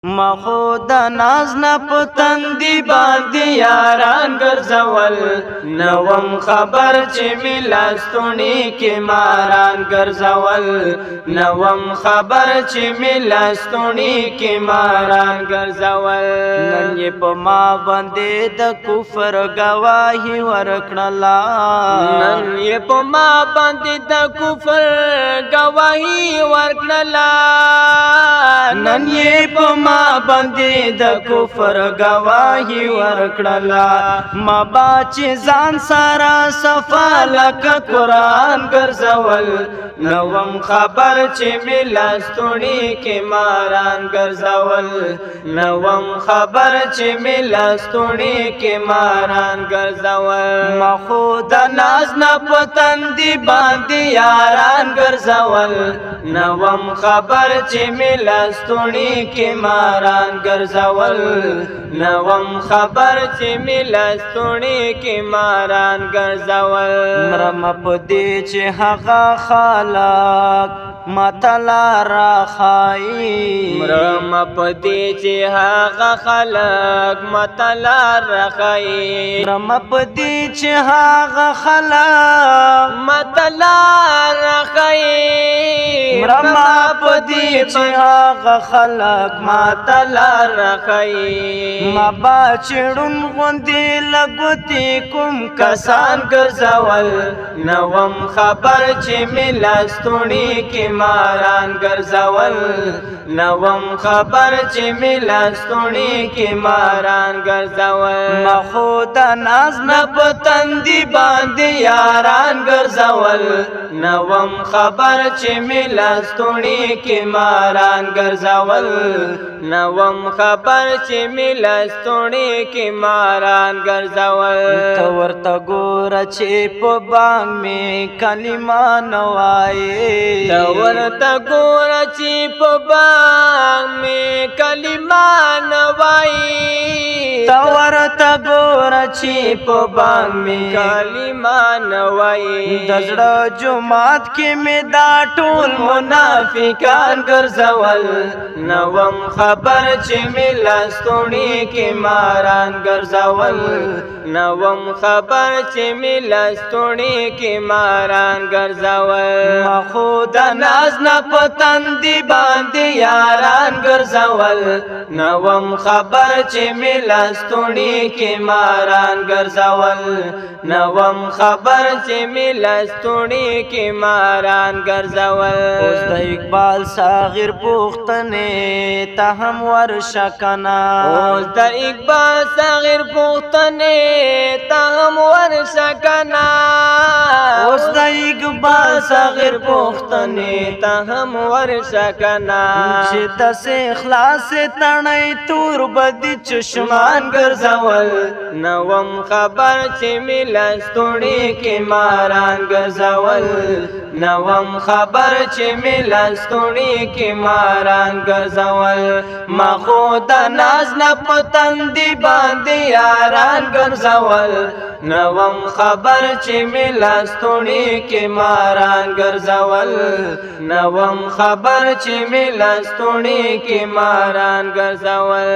مخود ناز نه پتندی باندې یاران ګرځول نوم خبر چې ملاستونی کې ماران ګرځول نوم خبر چې ملاستونی کې ماران ګرځول نن یې په ما باندې د کفر گواهی ورکړلا نن یې په ما باندې د کفر گواهی ورکړلا نن یې په ما باندې د کفر گواهی ورکړلا ما باچ ځان سره صفا لک قرآن ګرځول نوم خبر چې ملاستونی کې ماران ګرځول نوم خبر چې ملاستونی کې ماران ګرځول ما خود ناز نه پتندی باندې یاران ګرځول نوم خبر چې ملاستونی کې ماران ګرځول نوم خبر چې ملاستونی کې ماران ګرځول مرم پدې چې هغه خلق متلا را خای مرم پدې چې هغه خلق متلا را خای مرم پدې چې هغه خلق متلا را خای مرم پدې چې هغه خلق متلا را خای ما باچړون غوندې لګوتې کوم کسان ګرځول نوم خبر چې ملاستونی کې ماران ګرځول نوم خبر چې ملاستونی کې ماران ګرځول ما خود ناز نه پتندی باندې یاران ګرځول نوم خبر چې ملاستونی کې ماران ګرځول نوم خبر چې ملاستونی کې ماران ګرځول تو ورته ګوره چې په بانګ می کلمه نوایي تو ورته ګوره چې په بانګ می کلمه نوایي تو ورته ګوره چې په بانګ می کلمه نوایي د زړه جماعت کې می دا ټول منافقان ګرځول نوم خبر چې ملاستونی کې ماران ګرځول نوم خبر چې ملاستونی کې ماران ګرځول ما خود ناز نه پتندی باندې یاران ګرځول نوم خبر چې ملاستونی کې ماران ګرځول نوم خبر چې ملاستونی کې ماران ګرځول اوس د اقبال صاغر پوښتنې ته هم ورشکنا اوس د اقبال صاغر پوښتنې ته هم ورشکنا اوس د اقبال صاغر پوښتنې ته هم ورشکنا چې د اخلاص تڼۍ تور بدی چشمان ګرځول نوم خبر چې ملاستونی کې ماران ګرځول نوم خبر چې ملاستونی کې ماران ګرځول ما خود ناز نه پتندی باندې یاران ګرځول نوم خبر چې ملاستونی کې ماران ګرځول نوم خبر چې ملاستونی کې ماران ګرځول